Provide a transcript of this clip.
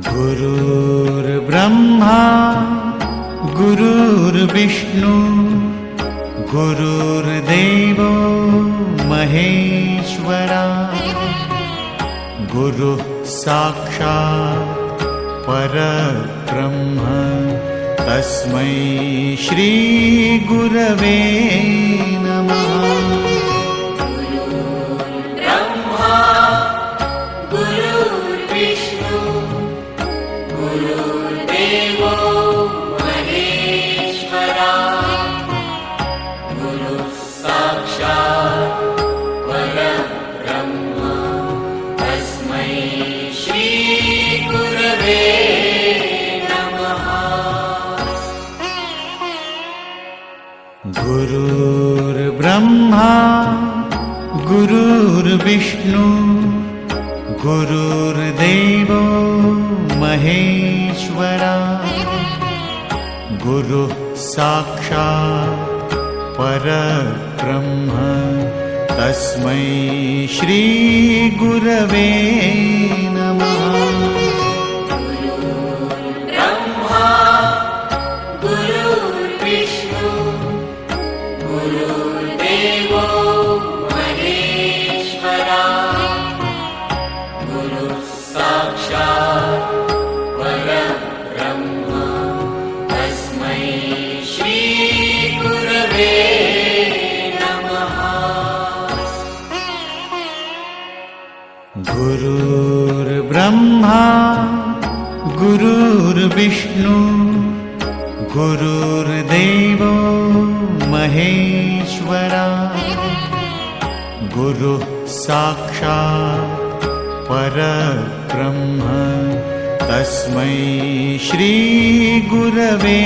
गुरुर्ब्रह्मा गुरुर्विष्णु गुरुर्देवो महेश्वरा गुरुः साक्षात् परब्रह्म तस्मै श्री गुरवे नमः। ब्रह्मा गुरुर्विष्णु गुरुर्देवो महेश्वरा गुरुः साक्षात् परब्रह्म तस्मै श्री गुरवे नमः। गुरुर्ब्रह्मा गुरुर्विष्णु गुरुर्देवो महेश्वरा गुरुः साक्षात् परब्रह्म तस्मै श्री गुरवे नमः। ब्रह्मा गुरुर्विष्णु गुरुर्देवो महेश्वरा गुरुः साक्षात् परब्रह्म तस्मै श्री गुरवे नमः। गुरुर्ब्रह्मा गुरुर्विष्णु गुरुर्देवो महेश्वरा गुरुः साक्षात् परब्रह्म तस्मै श्री गुरवे